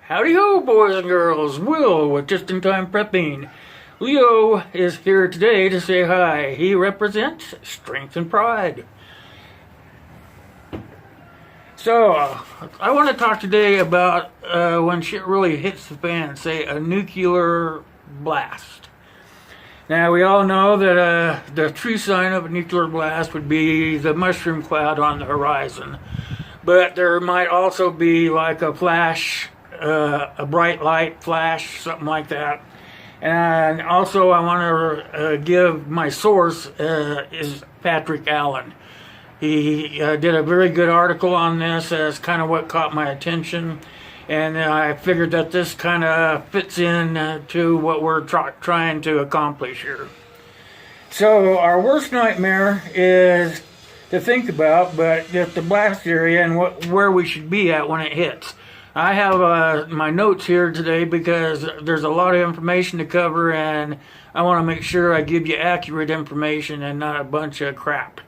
Howdy-ho, boys and girls. Will with Just-in-Time Prepping. Leo is here today to say hi. He represents strength and pride. So, I want to talk today about when shit really hits the fan, say a nuclear blast. Now, we all know that the true sign of a nuclear blast would be the mushroom cloud on the horizon. But there might also be like a flash, a bright light flash, something like that. And also I want to give my source is Patrick Allen. He did a very good article on this. That's kind of what caught my attention. And I figured that this kind of fits in to what we're trying to accomplish here. So our worst nightmare is to think about, but just the blast area and where we should be at when it hits. I have my notes here today because there's a lot of information to cover, and I want to make sure I give you accurate information and not a bunch of crap.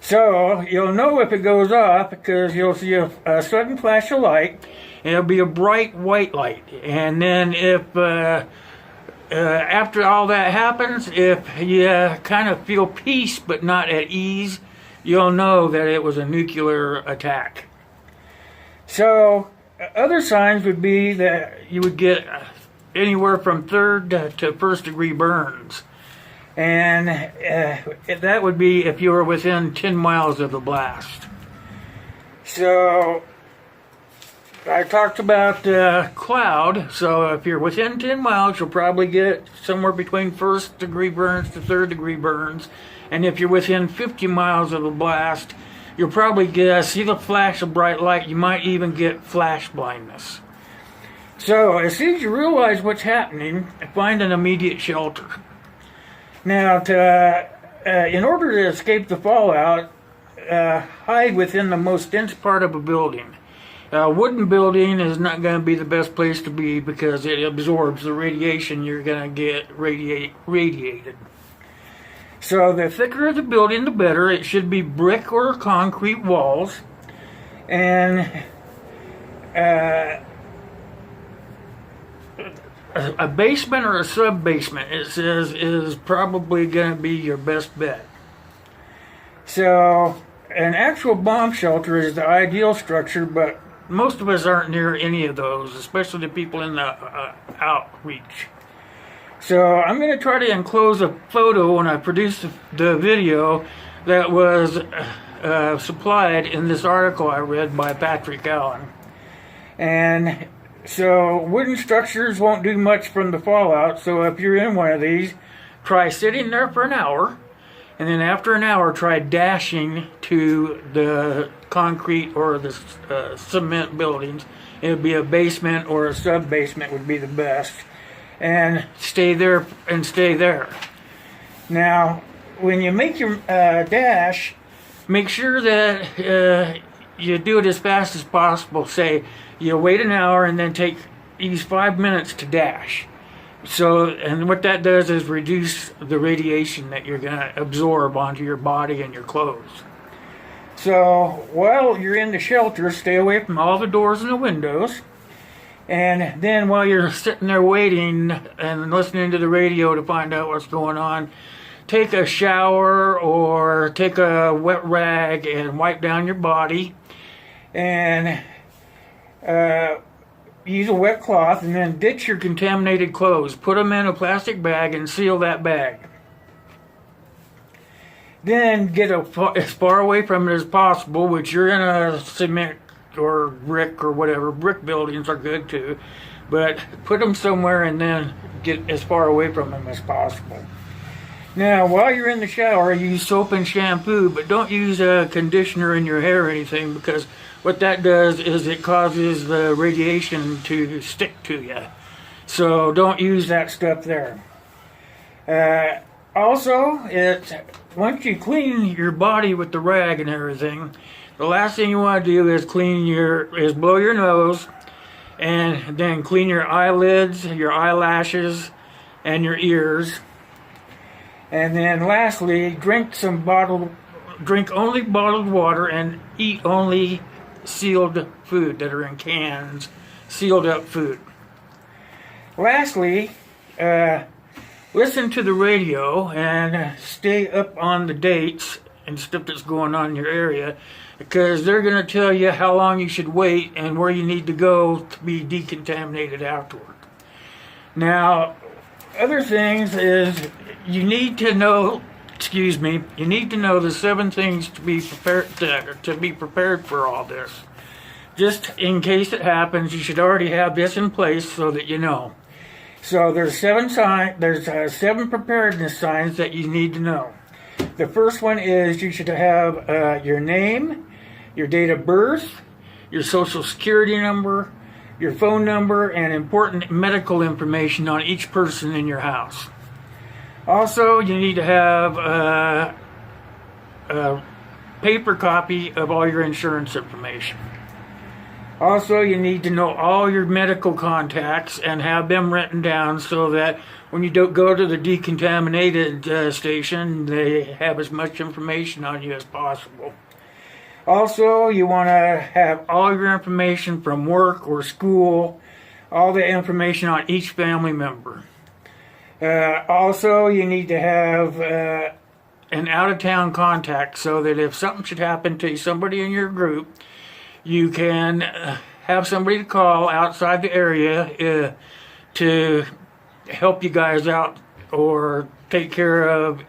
So you'll know if it goes off because you'll see a sudden flash of light, and it'll be a bright white light. And then if after all that happens, if you kind of feel peace but not at ease, you'll know that it was a nuclear attack. So other signs would be that you would get anywhere from third to first degree burns. And that would be if you were within 10 miles of the blast. So I talked about cloud. So if you're within 10 miles, you'll probably get somewhere between first degree burns to third degree burns. And if you're within 50 miles of the blast, you'll probably see the flash of bright light. You might even get flash blindness. So as soon as you realize what's happening, find an immediate shelter. Now, in order to escape the fallout, hide within the most dense part of a building. A wooden building is not going to be the best place to be because it absorbs the radiation you're going to get radiated. So the thicker the building, the better. It should be brick or concrete walls. And a basement or a sub-basement, it says, is probably going to be your best bet. So an actual bomb shelter is the ideal structure, but most of us aren't near any of those, especially the people in the outreach. So I'm going to try to enclose a photo when I produce the video that was supplied in this article I read by Patrick Allen. And so wooden structures won't do much from the fallout, so if you're in one of these, try sitting there for an hour, and then after an hour try dashing to the concrete or the cement buildings. It would be a basement or a sub-basement would be the best. And stay there and stay there. Now, when you make your dash, make sure that you do it as fast as possible. Say you wait an hour and then use 5 minutes to dash. So, and what that does is reduce the radiation that you're going to absorb onto your body and your clothes. So, while you're in the shelter, stay away from all the doors and the windows. And then while you're sitting there waiting and listening to the radio to find out what's going on, take a shower or take a wet rag and wipe down your body. And use a wet cloth and then ditch your contaminated clothes. Put them in a plastic bag and seal that bag. Then get as far away from it as possible, which you're in a cement or brick or whatever. Brick buildings are good too, but put them somewhere and then get as far away from them as possible. Now, while you're in the shower, use soap and shampoo, but don't use a conditioner in your hair or anything, because what that does is it causes the radiation to stick to you. So don't use that stuff there. Also, once you clean your body with the rag and everything, the last thing you want to do is blow your nose, and then clean your eyelids, your eyelashes, and your ears. And then lastly, drink only bottled water and eat only sealed food that are in cans sealed up food. Lastly, listen to the radio and stay up on the dates and stuff that's going on in your area, because they're going to tell you how long you should wait and where you need to go to be decontaminated afterward. Now, other things is you need to know the 7 things to be prepared for all this. Just in case it happens, you should already have this in place so that you know. So there's 7 preparedness signs that you need to know. The first one is you should have your name, your date of birth, your social security number, your phone number, and important medical information on each person in your house. Also, you need to have a paper copy of all your insurance information. Also, you need to know all your medical contacts and have them written down so that when you don't go to the decontaminated station, they have as much information on you as possible. Also, you want to have all your information from work or school, all the information on each family member. Also, you need to have an out-of-town contact so that if something should happen to somebody in your group, you can have somebody to call outside the area to help you guys out or take care of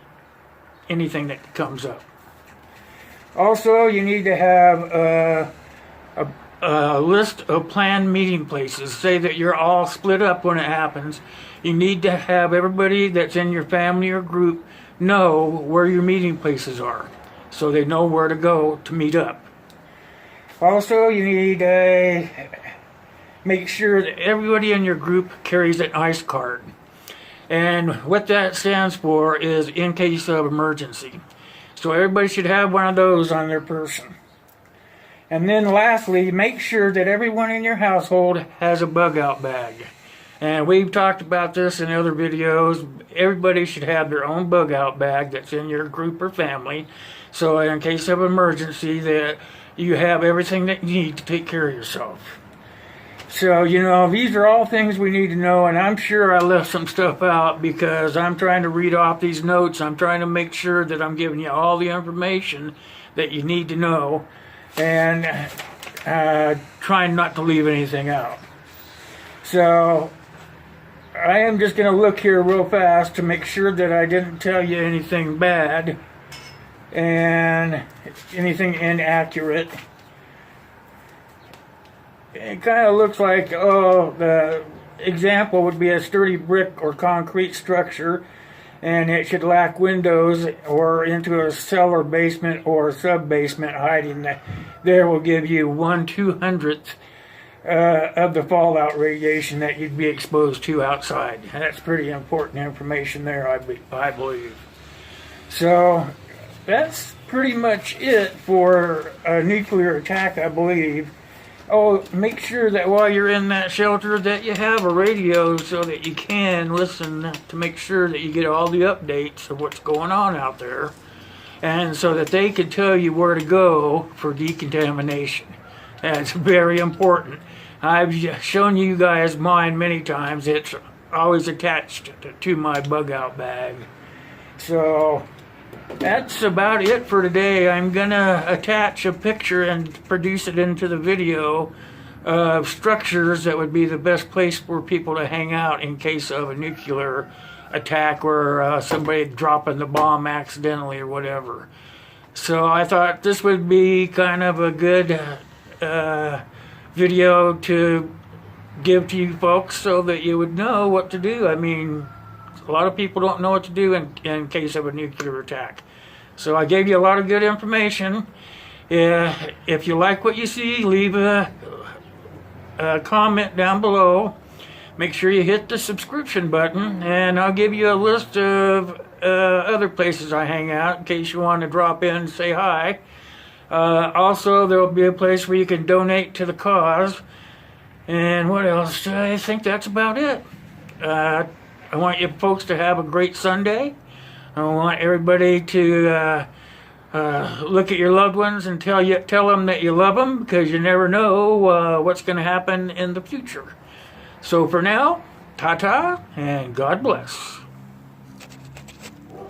anything that comes up. Also, you need to have a list of planned meeting places. Say that you're all split up when it happens. You need to have everybody that's in your family or group know where your meeting places are, so they know where to go to meet up. Also, you need to make sure that everybody in your group carries an ICE card. And what that stands for is in case of emergency. So everybody should have one of those on their person. And then lastly, make sure that everyone in your household has a bug out bag. And we've talked about this in other videos. Everybody should have their own bug out bag that's in your group or family. So in case of emergency, that you have everything that you need to take care of yourself. So, these are all things we need to know, and I'm sure I left some stuff out because I'm trying to read off these notes. I'm trying to make sure that I'm giving you all the information that you need to know, and trying not to leave anything out. So, I am just going to look here real fast to make sure that I didn't tell you anything bad and anything inaccurate. It kind of looks like, the example would be a sturdy brick or concrete structure, and it should lack windows or into a cellar, basement, or sub-basement hiding. There will give you 1/200th of the fallout radiation that you'd be exposed to outside. And that's pretty important information there, I believe. So, that's pretty much it for a nuclear attack, I believe. Oh, make sure that while you're in that shelter that you have a radio so that you can listen to make sure that you get all the updates of what's going on out there, and so that they can tell you where to go for decontamination. That's very important. I've shown you guys mine many times. It's always attached to my bug out bag. So that's about it for today. I'm gonna attach a picture and produce it into the video of structures that would be the best place for people to hang out in case of a nuclear attack or somebody dropping the bomb accidentally or whatever. So I thought this would be kind of a good video to give to you folks so that you would know what to do. I mean, a lot of people don't know what to do in case of a nuclear attack. So I gave you a lot of good information. If you like what you see, leave a comment down below. Make sure you hit the subscription button, and I'll give you a list of other places I hang out in case you want to drop in and say hi. Also, there will be a place where you can donate to the cause. And what else? I think that's about it. I want you folks to have a great Sunday. I want everybody to look at your loved ones and tell them that you love them, because you never know what's going to happen in the future. So for now, ta-ta and God bless.